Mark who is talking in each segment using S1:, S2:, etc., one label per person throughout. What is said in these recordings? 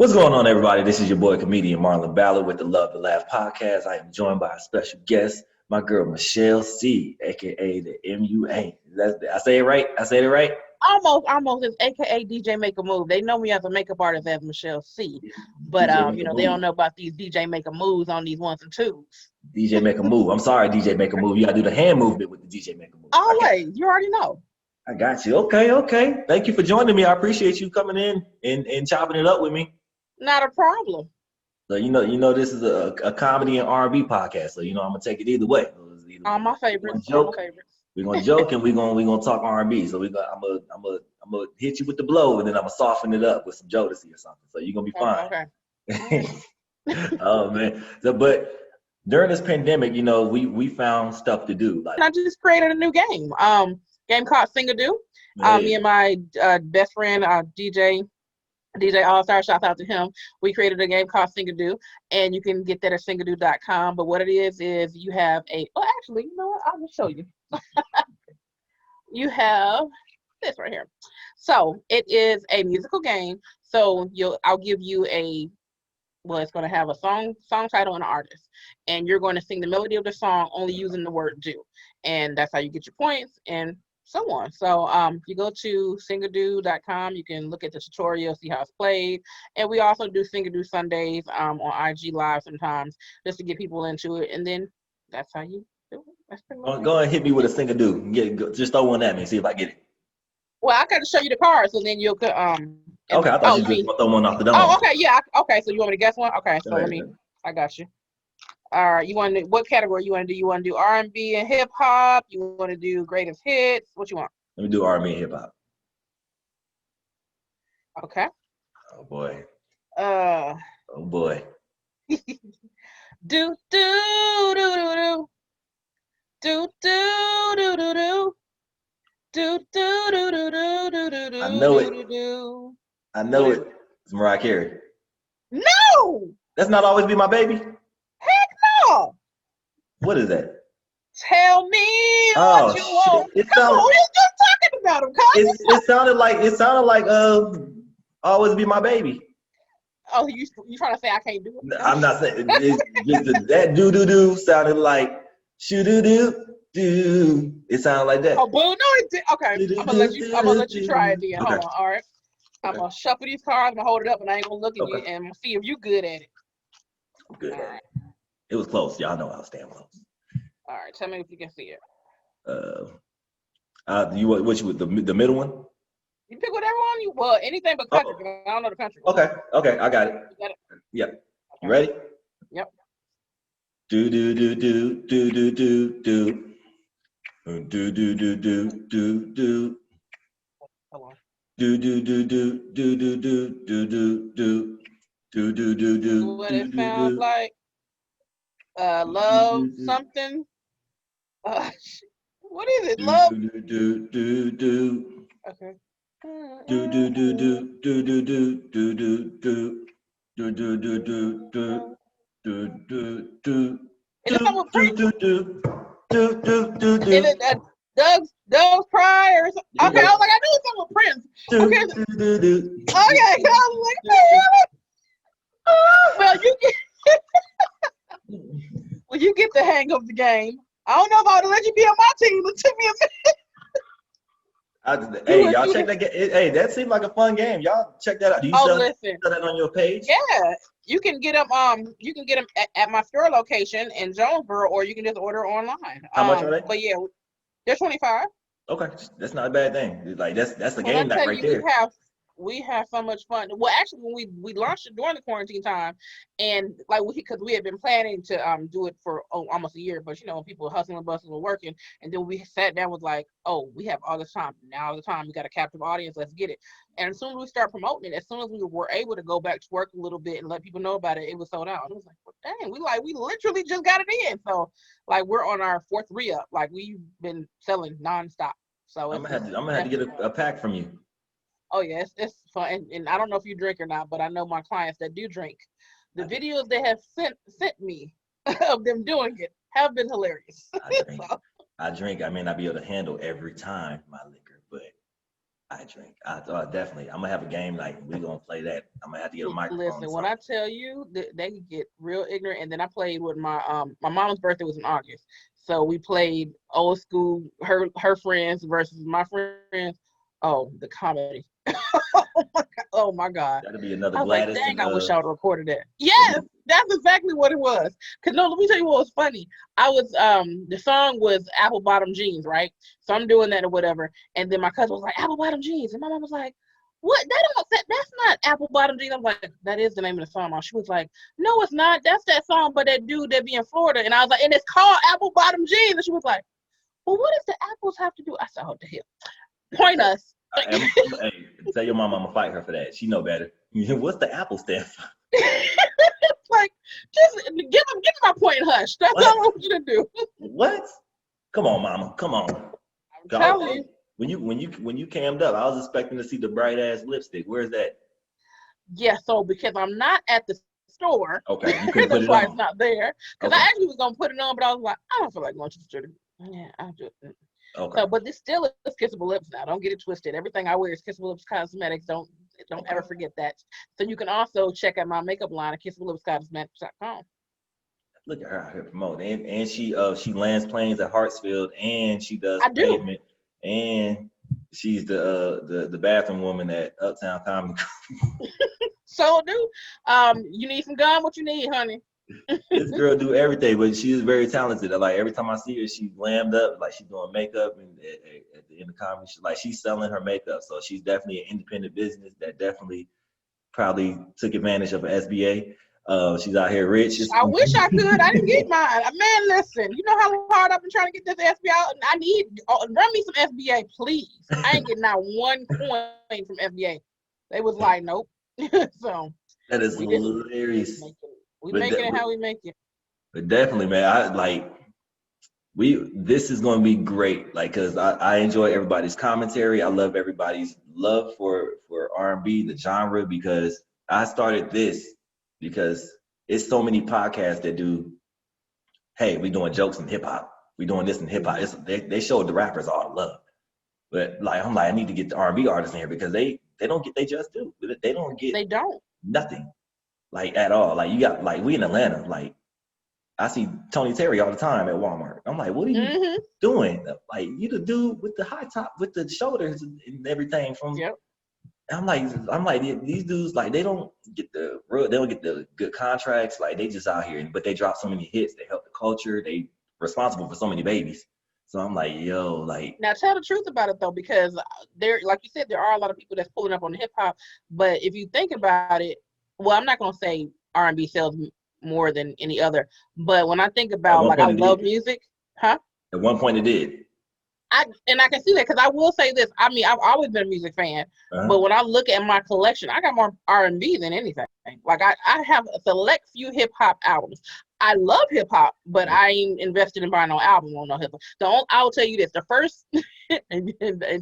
S1: What's going on, everybody? This is your boy, comedian Marlon Ballard with the Love to Laugh podcast. I am joined by a special guest, my girl, Michelle C., a.k.a. the MUA. I say it right? I said it right?
S2: Almost. It's AKA DJ Make a Move. They know me as a makeup artist as Michelle C. But they don't know about these DJ Make a Moves on these ones and twos.
S1: DJ Make a Move. I'm sorry, DJ Make a Move. You gotta do the hand movement with the DJ Make a Move.
S2: Always. You already know.
S1: I got you. Okay. Thank you for joining me. I appreciate you coming in and chopping it up with me.
S2: Not a problem.
S1: So you know this is a comedy and R&B podcast. So I'm gonna take it either way.
S2: All my favorites.
S1: We're gonna joke and we're gonna talk R&B. So I'm gonna hit you with the blow and then I'm gonna soften it up with some Jodeci or something. So you're gonna be fine. Okay. Oh man. But during this pandemic, we found stuff to do.
S2: Like I just created a new game. Game called Sing-A-Do. Me and my best friend, DJ All-Star, shout out to him. We created a game called Sing-A-Do, and you can get that at singado.com. But what it is you have actually, you know what? I'll just show you. You have this right here. So it is a musical game. So I'll give you it's going to have a song title and an artist, and you're going to sing the melody of the song only using the word do, and that's how you get your points and so on. So if you go to singado.com, you can look at the tutorial, see how it's played. And we also do Sing-A-Do Sundays on IG Live sometimes just to get people into it. And then that's how you do it. That's pretty much
S1: go ahead and hit me with a Sing-A-Do. Just throw one at me and see if I get it.
S2: Well, I got to show you the cards, so then you'll okay,
S1: I thought you just throw one off the dome.
S2: Oh, okay, yeah. Okay, so you want me to guess one? Okay, so I got you. All right, what category you want to do? You want to do R&B and hip hop? You want to do greatest hits? What you want?
S1: Let me do R&B and hip hop.
S2: Okay.
S1: Oh boy.
S2: Oh
S1: boy.
S2: do do do do do do do do do do do do do do do do.
S1: I know it. It's Mariah Carey.
S2: No.
S1: That's Not Always Be My Baby. What is that?
S2: Tell me what you want. Come on, we just talking about him.
S1: It sounded like Always Be My Baby.
S2: Oh, you trying to say I can't do it?
S1: I'm not saying that do sounded like shoo do. It sounded like that.
S2: Oh, boo! No, it did. Okay, I'm gonna let you try it then. Okay. Hold on. All right. I'm gonna shuffle these cards. I'm gonna hold it up, and I ain't gonna look at you and see if you good at it.
S1: Good. All right. It was close. Y'all know I was damn close.
S2: All right, tell me if you can see it.
S1: You with the middle one?
S2: You pick whatever one anything but country. I don't know the country.
S1: Okay, I got it.
S2: You got it?
S1: Yep. You ready?
S2: Yep.
S1: Do do do do do do do do. Do do do do do do.
S2: Hold on.
S1: Do do do do do do do do do do do do do.
S2: What it sounds like? Love something. What is it? Love.
S1: Do.
S2: Okay.
S1: Do.
S2: Is it something with Prince? Is it Doug's Cry or something? Okay, I was like, I knew it was something with Prince. Okay. Okay, I was like, well, you get the hang of the game. I don't know if I would have let you be on my team. It took me a
S1: minute. Hey, y'all check that game. Hey, that seemed like a fun game. Y'all check that out. Do you sell that on your page?
S2: Yeah, you can get them. You can get them at my store location in Jonesboro, or you can just order online.
S1: How much are they?
S2: But yeah, they're $25.
S1: Okay, that's not a bad thing. Like that's the game night right there.
S2: We have so much fun. Well, actually, when we launched it during the quarantine time, and because we had been planning to do it for almost a year, but when people were hustling and bustling and working, and then we sat down with we have all this time. Now the time we got a captive audience. Let's get it. And as soon as we start promoting it, as soon as we were able to go back to work a little bit and let people know about it, it was sold out. And it was like, well, dang, we literally just got it in. So we're on our fourth re-up. We've been selling nonstop. So
S1: I'm gonna have to get a pack from you.
S2: Oh yeah, it's fun, and I don't know if you drink or not, but I know my clients that do drink. The videos they have sent me of them doing it have been hilarious.
S1: I drink. I may not be able to handle every time my liquor, but I drink. Definitely. I'm gonna have a game night. We're gonna play that. I'm gonna have to get a microphone.
S2: Listen, when I tell you they get real ignorant, and then I played with my mom's birthday was in August, so we played old school her friends versus my friends. Oh, the comedy. Oh my God.
S1: That'll be another
S2: I was
S1: Gladys.
S2: like, dang, I wish I would have recorded that. Yes, that's exactly what it was. Cause no, let me tell you what was funny. I was the song was Apple Bottom Jeans, right? So I'm doing that or whatever. And then my cousin was like, Apple Bottom Jeans. And my mom was like, what? That's not Apple Bottom Jeans. I'm like, that is the name of the song. She was like, no, it's not. That's that song, but that dude that be in Florida. And I was like, and it's called Apple Bottom Jeans. And she was like, well, what does the apples have to do? I said, oh, the hell. Point us.
S1: Hey, tell your mom I'm gonna fight her for that. She know better. What's the Apple stand for?
S2: It's like, just get to my point, hush. That's all I want you to do.
S1: What? Come on, mama. Come on.
S2: I'm telling you.
S1: When you cammed up, I was expecting to see the bright ass lipstick. Where's that?
S2: Yeah, so because I'm not at the store,
S1: okay, you
S2: that's why it's not there. Because I actually was gonna put it on, but I was like, I don't feel like going to the store. Yeah, I'll do it.
S1: Okay.
S2: So, but this still is Kissable Lips now. Don't get it twisted. Everything I wear is Kissable Lips Cosmetics. Don't ever forget that. So you can also check out my makeup line at KissableLipsCosmetics.com.
S1: Look at her out here promoting, and she lands planes at Hartsfield, and she does pavement, and she's the bathroom woman at Uptown Comedy.
S2: So do. You need some gum? What you need, honey?
S1: This girl do everything, but she is very talented. Like every time I see her, she's glammed up, like she's doing makeup, and at the end of comedy, she's selling her makeup. So she's definitely an independent business that definitely probably took advantage of an SBA. She's out here rich.
S2: I wish I could. I didn't get mine. Man, listen, you know how hard I've been trying to get this SBA out? I need run me some SBA, please. I ain't getting out one coin from SBA. They was like, nope. So
S1: that is hilarious.
S2: We making it how we make it.
S1: But definitely, man, this is gonna be great. Like, cause I enjoy everybody's commentary. I love everybody's love for R&B, the genre, because I started this because it's so many podcasts that do, hey, we doing jokes in hip hop. We doing this in hip hop. They showed the rappers all the love. But I'm like, I need to get the R&B artists in here because they don't get they just do. They don't nothing. Like at all. Like you got we in Atlanta, like I see Tony Terry all the time at Walmart. I'm like, what are you doing? Like you the dude with the high top with the shoulders and everything from I'm like these dudes, like they don't get the good contracts, like they just out here, but they drop so many hits, they help the culture, they responsible for so many babies. So I'm like, yo, like.
S2: Now tell the truth about it though, because there, like you said, there are a lot of people that's pulling up on the hip hop, but if you think about it, well, I'm not gonna say R&B sells more than any other, but when I think about I love music, huh?
S1: At one point it did.
S2: I can see that because I will say this. I mean, I've always been a music fan, but when I look at my collection, I got more R&B than anything. Like I have a select few hip hop albums. I love hip hop, but I ain't invested in buying no album on no hip hop. I will tell you this: the first, and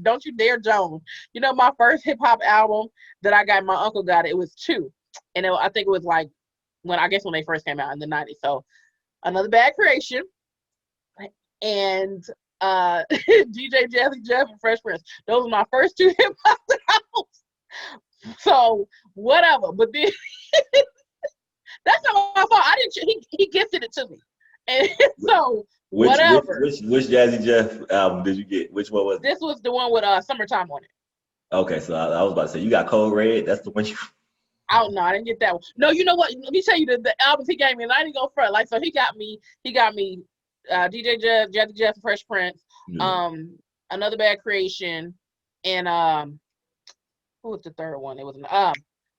S2: don't you dare Joan. You know, my first hip hop album that I got, my uncle got it. It was 2, and I think it was like when they first came out in the '90s. So, Another Bad Creation, and DJ Jazzy Jeff and Fresh Prince. Those were my first 2 hip hop albums. So whatever, but then that's not my fault. I didn't. He gifted it to me, and so whatever.
S1: Which Jazzy Jeff album did you get? Which one was it?
S2: This was the one with Summertime on it.
S1: Okay, so I was about to say you got Code Red. That's the one you.
S2: I don't know. I didn't get that one. No, you know what? Let me tell you the albums he gave me, and I didn't go front. Like so, he got me. DJ Jeff, Jazzy Jeff, and Fresh Prince. Another Bad Creation, and who was the third one? It was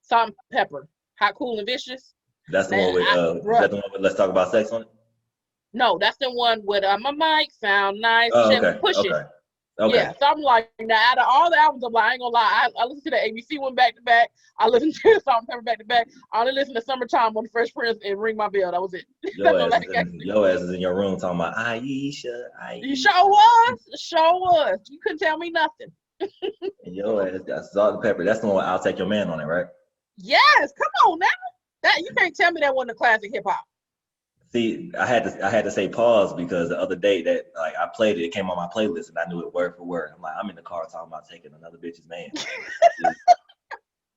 S2: Salt and Pepper, Hot, Cool, and Vicious.
S1: That's the one with is that the one with Let's Talk About Sex on it?
S2: No, that's the one with my mic sound nice, push it.
S1: Okay.
S2: Yeah, so I'm like, now out of all the albums, I'm like, I ain't gonna lie, I listened to the ABC one back to back. I listened to Salt and Pepper back to back. I only listened to Summertime on the Fresh Prince and Ring My Bell. That was it.
S1: Your ass is in your room talking about Aisha.
S2: You sure was. You couldn't tell me nothing.
S1: And your ass got Salt and Pepper. That's the one with I'll Take Your Man on it, right?
S2: Yes, come on now. That you can't tell me that wasn't a classic hip hop.
S1: See, I had to say pause because the other day that like I played it, it came on my playlist and I knew it word for word. I'm like, I'm in the car talking about taking another bitch's man.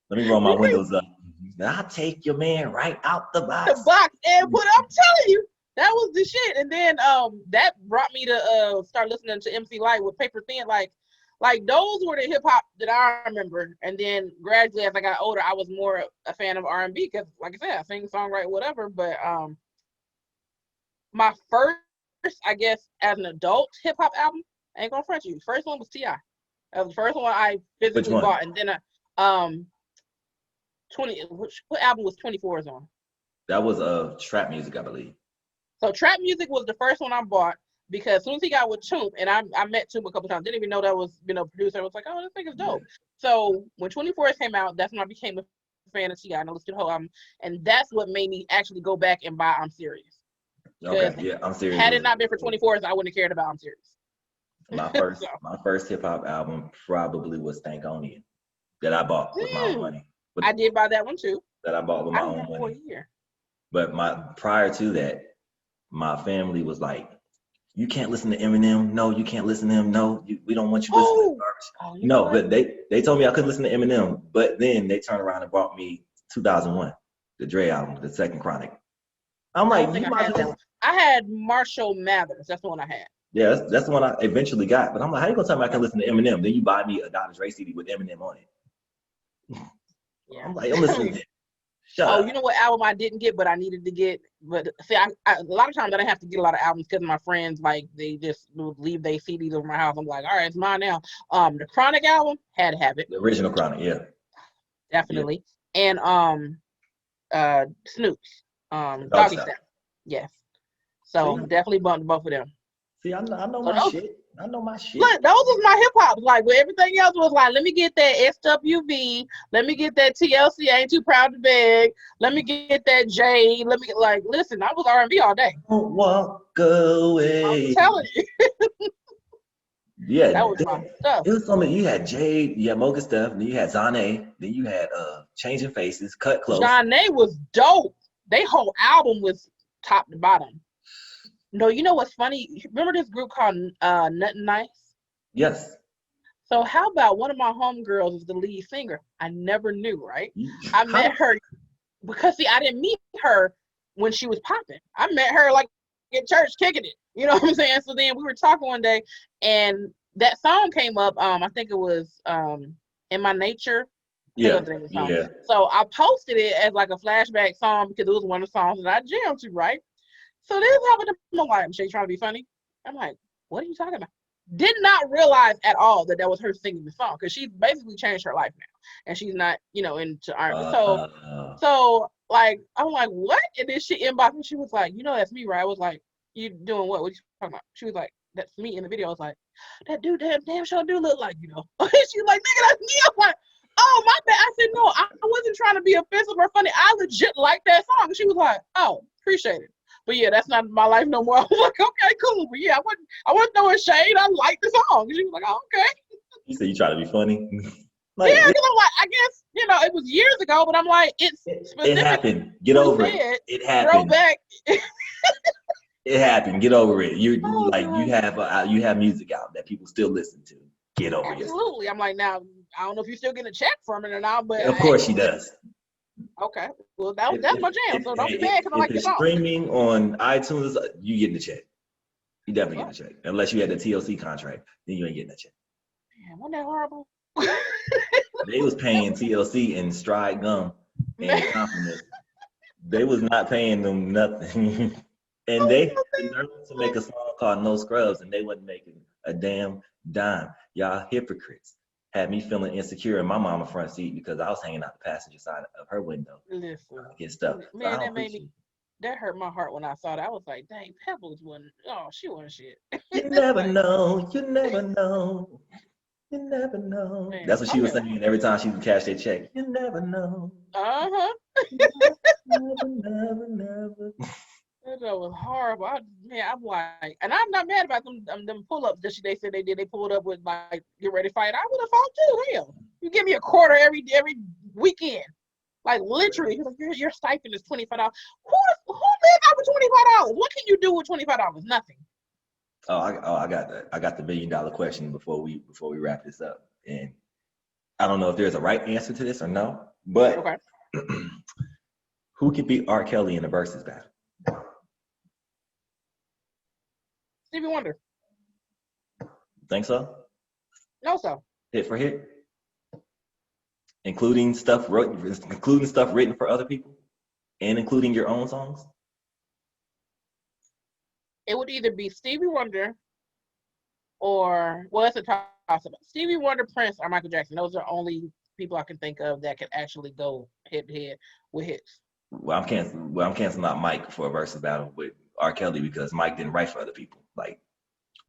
S1: Let me roll my windows up. I'll take your man right out the box.
S2: The box, and what I'm telling you, that was the shit. And then that brought me to start listening to MC Lyte with Paper Thin. Like those were the hip hop that I remember. And then gradually, as I got older, I was more a fan of R&B because, like I said, I sing, songwrite, whatever. But my first, I guess, as an adult hip hop album, I ain't gonna front you. First one was T.I. That was the first one I physically bought, and then what album was 24's on?
S1: That was trap music, I believe.
S2: So trap music was the first one I bought because as soon as he got with Toomp, and I met Toomp a couple times, didn't even know that was producer. I was like, oh, this thing is dope. Yeah. So when 24's came out, that's when I became a fan of T.I. and I listened to the whole album, and that's what made me actually go back and buy I'm Serious.
S1: Okay, yeah, I'm Serious.
S2: Had it not been for 24's, I wouldn't have cared about I'm Serious.
S1: My first hip hop album probably was Stankonia that I bought with my own money.
S2: I did buy that one too.
S1: That I bought with my own money. For a year. But prior to that, my family was like, "You can't listen to Eminem. No, you can't listen to him. No, we don't want you listening to garbage." No, but they told me I couldn't listen to Eminem. But then they turned around and brought me 2001, the Dre album, the Second Chronic. I'm like,
S2: I had Marshall Mathers. That's the one I had.
S1: Yeah, that's the one I eventually got. But I'm like, how you gonna tell me I can listen to Eminem? Then you buy me a Dr. Dre CD with Eminem on it. Yeah. I'm like, I'm listening to it. Shut up.
S2: You know what album I didn't get, but I needed to get? But see, I a lot of times I didn't have to get a lot of albums because my friends, like, they just would leave their CDs over my house. I'm like, all right, it's mine now. The Chronic album, had to have it.
S1: The original Chronic, yeah.
S2: Definitely. Yeah. And Snoop's, Doggy Style. Yes. So definitely bumped both of them.
S1: See, I know my shit. I know my shit.
S2: Look, those was my hip hop. Like, where everything else was like, let me get that SWV. Let me get that TLC. Ain't Too Proud to Beg. Let me get that J. Let me get, like, listen, I was R&B all day.
S1: Don't walk away.
S2: I'm telling you.
S1: Yeah,
S2: that was my stuff.
S1: It was something. You had Jade, you had Mocha Stuff, then you had Zane, then you had Changing Faces, Cut Close.
S2: Zane was dope. They whole album was top to bottom. No, you know what's funny? Remember this group called Nothing Nice?
S1: Yes.
S2: So how about one of my homegirls is the lead singer? I never knew, right? I met her because, see, I didn't meet her when she was popping. I met her like at church kicking it. You know what I'm saying? So then we were talking one day and that song came up. I think it was In My Nature.
S1: Yeah.
S2: So I posted it as like a flashback song because it was one of the songs that I jammed to, right? So this happened to my wife. She's trying to be funny. I'm like, what are you talking about? Did not realize at all that was her singing the song because she basically changed her life now, and she's not, into R&B. So like, I'm like, what? And then she inboxed me. She was like, that's me, right? I was like, you doing what? What are you talking about? She was like, that's me in the video. I was like, that dude, damn sure do look like, She's like, nigga, that's me. I'm like, oh, my bad. I said, no, I wasn't trying to be offensive or funny. I legit like that song. And she was like, oh, appreciate it. But yeah, that's not my life no more. I was like, okay, cool. But yeah, I wasn't throwing shade. I liked the song. And she was like, oh, okay.
S1: You said you try to be funny?
S2: Like, yeah, because I'm like, I guess, it was years ago, but I'm like,
S1: it happened. Get over it. It happened.
S2: Throwback.
S1: It happened. Get over it. You have music out that people still listen to. Get over it.
S2: Absolutely. I'm like, now, I don't know if you're still getting a check from it or not, but
S1: of course she does.
S2: Okay, well that's my jam. So don't be mad because I like the song.
S1: Streaming on iTunes, you getting the check. You definitely getting a check. Unless you had the TLC contract, then you ain't getting a check.
S2: Man, wasn't that horrible?
S1: They was paying TLC in Stride Gum and Compliments. They was not paying them nothing. And they learned to make a song called No Scrubs, and they wasn't making a damn dime. Y'all hypocrites. Had me feeling insecure in my mama front seat because I was hanging out the passenger side of her window.
S2: Listen,
S1: get stuff.
S2: Man, that hurt my heart when I saw that. I was like, dang, Pebbles she wasn't shit.
S1: You never know. You never know. You never know. Man, that's what she was saying every time she would cash that check. You never know.
S2: Never. That was horrible. I'm like, and I'm not mad about them pull-ups that they said they did. They pulled up with like, get ready to fight. I would have fought too. Hell, you give me a quarter every weekend, like literally. Your stipend is $25. Who live out with $25. What can you do with $25? Nothing.
S1: I got that. I got the $1 million question before we wrap this up. And I don't know if there's a right answer to this or no, but
S2: okay.
S1: Who could beat R. Kelly in a versus battle?
S2: Stevie Wonder.
S1: Think so?
S2: No, so.
S1: Hit for hit? Including stuff written for other people? And including your own songs?
S2: It would either be Stevie Wonder or, well, it's a toss-up. Stevie Wonder, Prince, or Michael Jackson. Those are only people I can think of that can actually go head-to-head with hits.
S1: Well, I'm canceling out Mike for a versus battle with R. Kelly because Mike didn't write for other people. Like,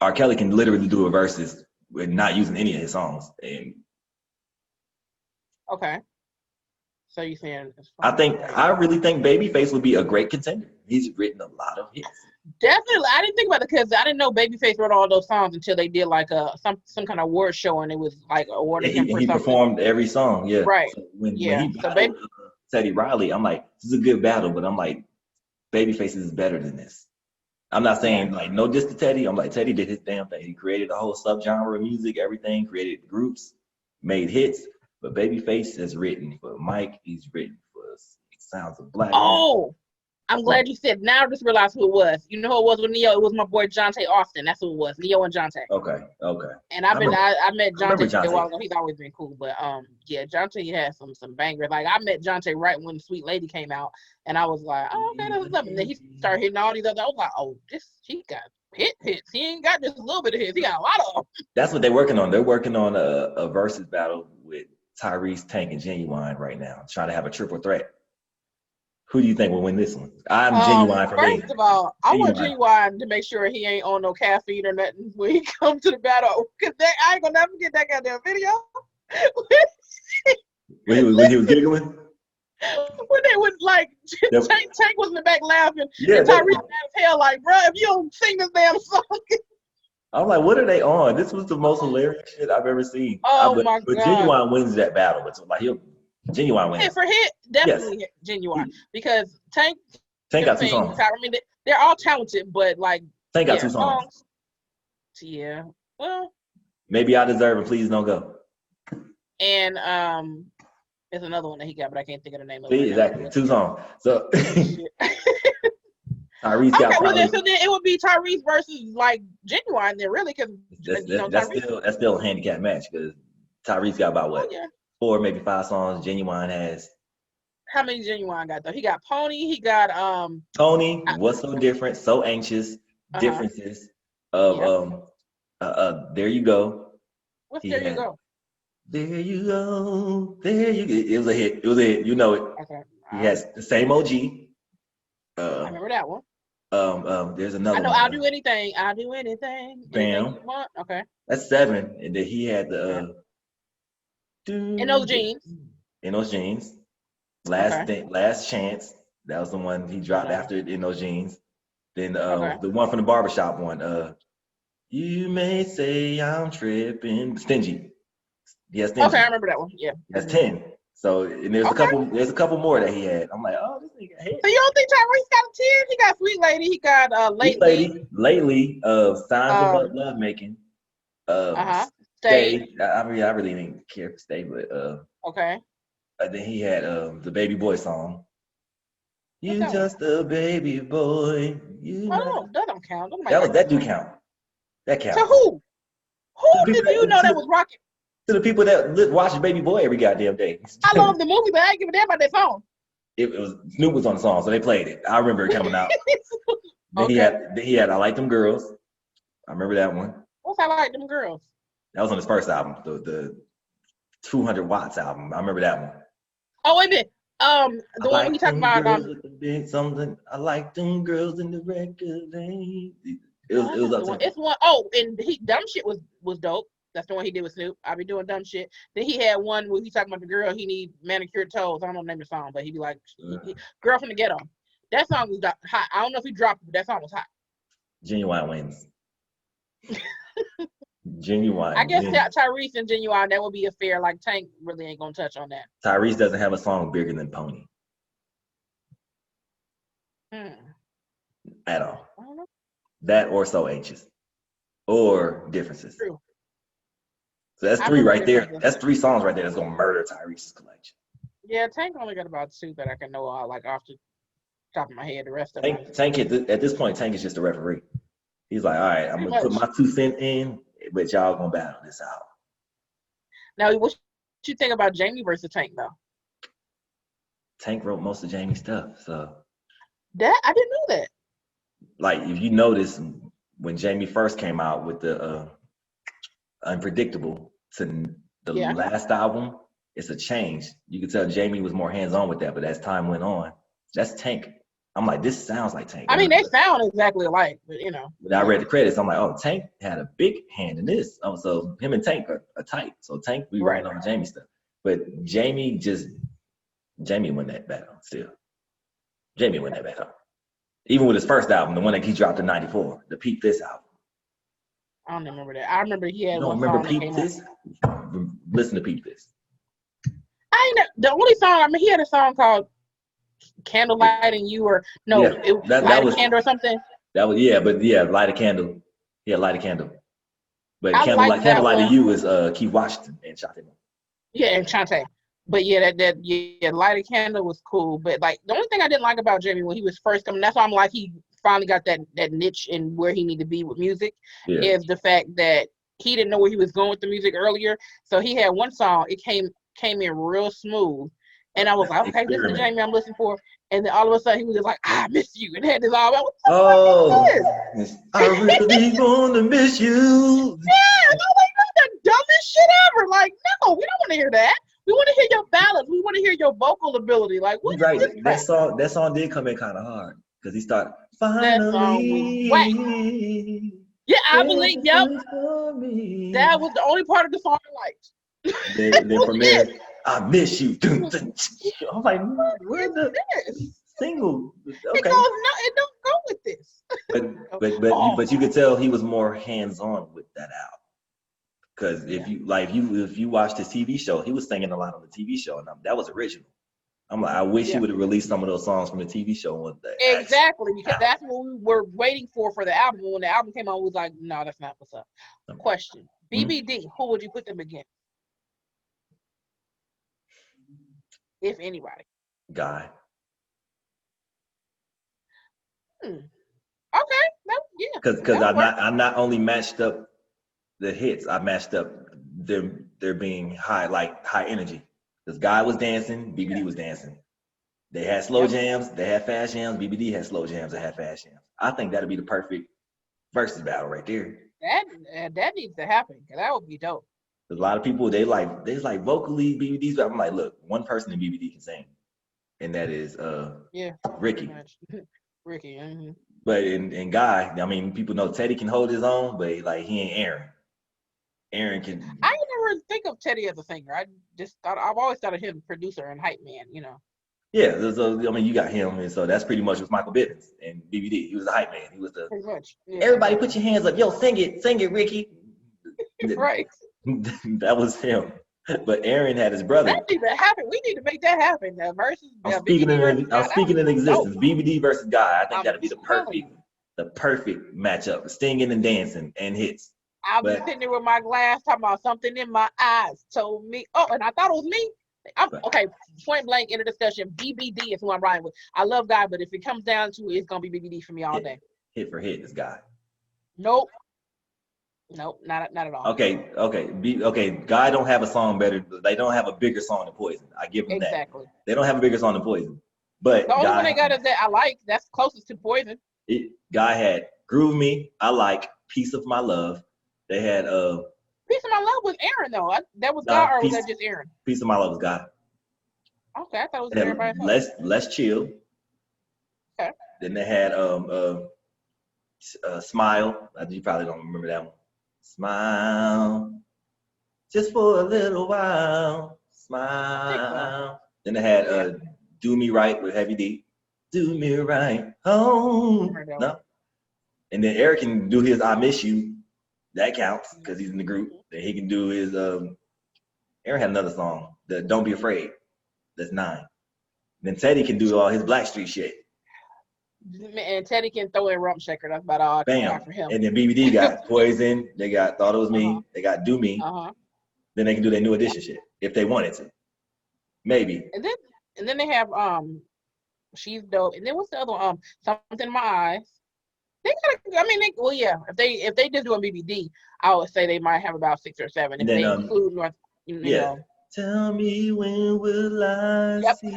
S1: R. Kelly can literally do a versus with not using any of his songs. And
S2: okay. So you saying?
S1: I really think Babyface would be a great contender. He's written a lot of hits.
S2: Definitely, I didn't think about it because I didn't know Babyface wrote all those songs until they did like some kind of award show and it was like awarding him for
S1: he
S2: something.
S1: Performed every song, yeah.
S2: Right.
S1: So when he battled Teddy Riley, I'm like, this is a good battle, but I'm like, Babyface is better than this. I'm not saying like no diss to Teddy. I'm like, Teddy did his damn thing. He created a whole subgenre of music, everything, created groups, made hits. But Babyface has written for Mike. He's written for Sounds of Black.
S2: Oh, I'm glad you said. Now I just realized who it was. You know who it was with Neo? It was my boy Jonte Austin. That's who it was. Neo and Jonte.
S1: Okay.
S2: And I met Jonte a while ago. He's always been cool, but yeah, Jonte had some bangers. Like I met Jonte right when Sweet Lady came out, and I was like, oh, okay, that's something. Then he started hitting all these other. I was like, oh, he got hits. He ain't got just a little bit of hits. He got a lot of them.
S1: That's what they're working on. They're working on a versus battle with Tyrese, Tank, and Genuine right now, trying to have a triple threat. Who do you think will win this one? I'm Genuine for me.
S2: First of all, I want Genuine to make sure he ain't on no caffeine or nothing when he comes to the battle. Because I ain't gonna never get that goddamn video.
S1: when he was giggling?
S2: When they would like, Tank was in the back laughing.
S1: Yeah,
S2: and Tyrese mad as hell like, bro, if you don't sing this damn song.
S1: I'm like, what are they on? This was the most hilarious shit I've ever seen.
S2: Oh my God.
S1: But Genuine wins that battle. But like Genuine wins.
S2: For hit, definitely Genuine. Because Tank
S1: got two songs.
S2: I mean, they're all talented, but like
S1: Tank got two songs.
S2: Yeah. Well.
S1: Maybe I Deserve and Please Don't Go.
S2: And there's another one that he got, but I can't think of the name of it.
S1: Exactly. Two songs. So Tyrese got
S2: so then it would be Tyrese versus like Genuine then really because
S1: that's still a handicap match because Tyrese got about what? 4, maybe 5 songs. Genuine has.
S2: How many Genuine got though? He got Pony. He got
S1: Tony. What's So Different? So Anxious. Differences. Of There You Go.
S2: What's There You Go?
S1: There you go. There you go. It was a hit. You know it.
S2: Okay.
S1: He has the same OG.
S2: I remember that one.
S1: There's another.
S2: I know.
S1: One.
S2: I'll do anything.
S1: Bam.
S2: Okay.
S1: That's 7, and then he had the.
S2: In Those Jeans.
S1: Last Chance. That was the one he dropped after In Those Jeans. Then the one from the barbershop one. You may say I'm tripping. Stingy. Yes. Stingy.
S2: Okay, I remember that one. Yeah.
S1: That's 10. So and there's a couple more that he had. I'm like, oh, this nigga hit.
S2: So you don't think Tyrese got a 10? He got Sweet Lady. He got
S1: Lately. Signs of Love Making. Stay. I really didn't care for Stay, but
S2: okay.
S1: Then he had the Baby Boy song. You just a baby boy.
S2: That don't count.
S1: That do count. That counts.
S2: To who? Who did you know that was rocking?
S1: To the people that watch Baby Boy every goddamn day.
S2: I love the movie, but I ain't give a damn about that song.
S1: It was Snoop was on the song, so they played it. I remember it coming out. Then he had I Like Them Girls. I remember that one.
S2: What's I Like Them Girls?
S1: That was on his first album, the 200 Watts album. I remember that one.
S2: Oh, wait a minute. The one we talking about.
S1: Something. I like them girls in the record. It was up to.
S2: It's one. Oh, and Dumb Shit was dope. That's the one he did with Snoop. I be doing Dumb Shit. Then he had one where he talking about the girl. He need manicured toes. I don't know the name of the song, but he be like, "Girl from the Ghetto." That song was hot. I don't know if he dropped it, but that song was hot.
S1: Genuine wins. Genuine.
S2: I guess Tyrese and Genuine, that would be a fair. Like Tank really ain't gonna touch on that.
S1: Tyrese doesn't have a song bigger than Pony. at all.
S2: I don't know.
S1: That or So Anxious. Or Differences.
S2: True.
S1: So that's 3 right there. That's 3 songs right there that's gonna murder Tyrese's collection.
S2: Yeah, Tank only got about 2 that I can know like off the top of my head. The rest of
S1: Tank at this point, Tank is just a referee. He's like, all right, I'm gonna put my 2 cents in, but y'all gonna battle this out.
S2: Now, what you think about Jamie versus Tank though?
S1: Tank wrote most of Jamie's stuff, so
S2: that I didn't know that.
S1: Like if you notice when Jamie first came out with the Unpredictable to the last album, it's a change. You could tell Jamie was more hands-on with that, but as time went on, that's Tank. I'm like, this sounds like Tank.
S2: I mean, they sound exactly alike, but you know.
S1: When I read the credits, I'm like, oh, Tank had a big hand in this. Oh, so him and Tank are tight. So Tank be writing on Jamie stuff. But Jamie won that battle still. Jamie won that battle. Even with his first album, the one that he dropped in '94, the Peep This album.
S2: I don't remember that. I remember he had one
S1: song Peep This? Listen to Peep This.
S2: The only song, I mean, he had a song called Candlelight and You, or no, Light a Candle or something.
S1: That was, Light a Candle. Yeah, Light a Candle. But Candlelight and You is Keith Washington and Shantae.
S2: Yeah, and Shantae. But yeah, Light a Candle was cool. But like the only thing I didn't like about Jamie when he was first coming, that's why I'm like he finally got that niche and where he needed to be with music, is the fact that he didn't know where he was going with the music earlier. So he had one song, it came in real smooth. And I was like, okay, this is the Jamie I'm listening for. And then all of a sudden he was just like, I miss you. And had this all about,
S1: I really want to miss you.
S2: Yeah, and I'm like, that's the dumbest shit ever. Like, no, we don't want to hear that. We want to hear your ballads. We want to hear your vocal ability. Like, what?
S1: Right. That song did come in kind of hard because he started finally.
S2: Yeah, I believe. Yep. That was the only part of the song I liked.
S1: Then from there, I miss you. I'm like, where's the single? Okay.
S2: It don't go with this.
S1: But you could tell he was more hands-on with that album. Because if you watched his TV show, he was singing a lot on the TV show, and that was original. I'm like, I wish he would have released some of those songs from the TV show one day.
S2: Exactly, because that's what we were waiting for the album. When the album came out, we was like, no, that's not what's up. Question: BBD, who would you put them against? If anybody.
S1: Guy.
S2: Okay.
S1: Because I not only matched up the hits, I matched up there being high energy. This Guy was dancing, BBD was dancing. They had slow jams, they had fast jams. BBD had slow jams, they had fast jams. I think that'd be the perfect versus battle right there.
S2: That needs to happen, because that would be dope.
S1: A lot of people they like vocally BBD's, but I'm like, look, one person in BBD can sing, and that is Ricky.
S2: Ricky. Mm-hmm.
S1: But in Guy, I mean, people know Teddy can hold his own, but like he ain't Aaron. Aaron can.
S2: I never think of Teddy as a singer. I've always thought of him producer and hype man. You know.
S1: Yeah, so I mean, you got him, and so that's pretty much with Michael Bivins and BBD. He was the hype man. He was the.
S2: Pretty much. Yeah.
S1: Everybody, put your hands up, yo, sing it, Ricky.
S2: Right.
S1: That was him. But Aaron had his brother.
S2: That needs to happen. We need to make that happen.
S1: I'm speaking in existence. BBD versus Guy. I think that'd be the perfect matchup. Singing and dancing and hits.
S2: I'll be sitting there with my glass talking about something in my eyes told me. Oh, and I thought it was me. Okay, point blank in the discussion. BBD is who I'm riding with. I love Guy, but if it comes down to it, it's gonna be BBD for me all day.
S1: Hit for hit is Guy.
S2: Nope, not at all.
S1: Okay. Guy don't have a song better. They don't have a bigger song than Poison. I give them that.
S2: Exactly.
S1: They don't have a bigger song than Poison. But
S2: the only one they got is that I like. That's closest to Poison.
S1: Guy had Groove Me. I like Piece of My Love. They had
S2: Piece of My Love was Aaron though. That was Guy, or was that just Aaron?
S1: Piece of My Love was Guy.
S2: Okay, I thought it was everybody.
S1: Let's Chill.
S2: Okay.
S1: Then they had Smile. You probably don't remember that one. Smile, just for a little while. Smile. Then they had Do Me Right with Heavy D. Do me right. Oh no. And then Eric can do his I Miss You. That counts because he's in the group. Then he can do his Aaron had another song, the Don't Be Afraid. That's 9. Then Teddy can do all his Blackstreet shit.
S2: And Teddy can throw in Rump Shaker. That's about all I got for him.
S1: And then BBD got Poison. They got Thought It Was Me. They got Do Me. Then they can do their New Edition shit if they wanted to. Maybe.
S2: And then they have She's Dope. And then what's the other one? Something in My Eyes. They gotta. I mean, if they just do a BBD, I would say they might have about 6 or 7. If they include North, you know.
S1: Tell me when will I see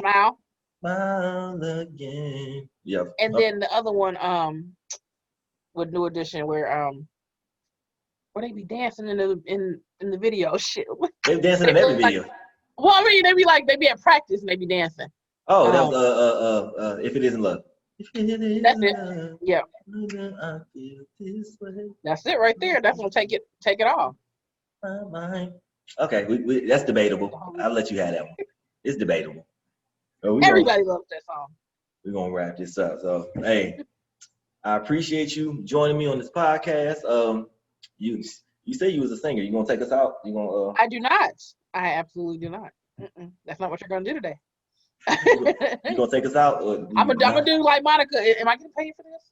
S2: Smile
S1: again. Yep.
S2: And then the other one, with New Edition, where they be dancing in the video. Shit.
S1: They dancing in every video.
S2: Well, I mean, they be at practice and they be dancing.
S1: Oh, that was If It Isn't Love.
S2: That's it. Yeah. That's it right there. That's gonna take it off.
S1: Okay, that's debatable. I'll let you have that one. It's debatable. So
S2: everybody loves that song.
S1: We're gonna wrap this up. So hey, I appreciate you joining me on this podcast. You say you was a singer. You gonna take us out? You gonna?
S2: I do not. I absolutely do not. That's not what you're gonna do today.
S1: You gonna take us out?
S2: I'm gonna do like Monica. Am I getting paid for this?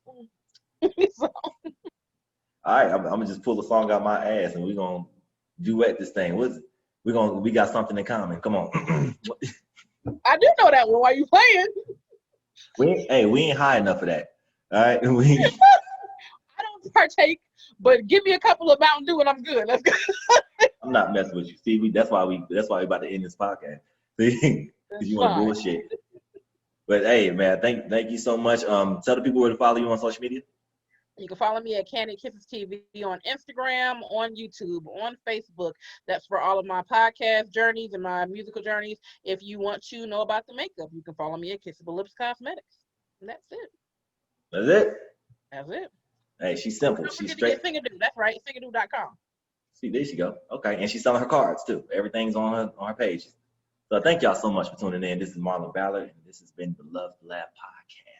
S1: All right, I'm gonna just pull a song out my ass and we're gonna duet this thing. We got something in common. Come on.
S2: I do know that one. Why you playing?
S1: We ain't high enough for that. All right,
S2: I don't partake, but give me a couple of Mountain Dew and I'm good. Let's go.
S1: I'm not messing with you. See, that's why we about to end this podcast. See, because you want to bullshit. But hey, man, thank you so much. Tell the people where to follow you on social media.
S2: You can follow me at Candy Kisses TV on Instagram, on YouTube, on Facebook. That's for all of my podcast journeys and my musical journeys. If you want to know about the makeup, you can follow me at Kissable Lips Cosmetics. And that's it.
S1: That's it?
S2: That's it.
S1: Hey, she's simple. She's straight.
S2: Singadu. That's right, singadu.com.
S1: See, there she go. Okay, and she's selling her cards too. Everything's on her pages. So thank y'all so much for tuning in. This is Marlon Ballard, and this has been the Love Lab Podcast.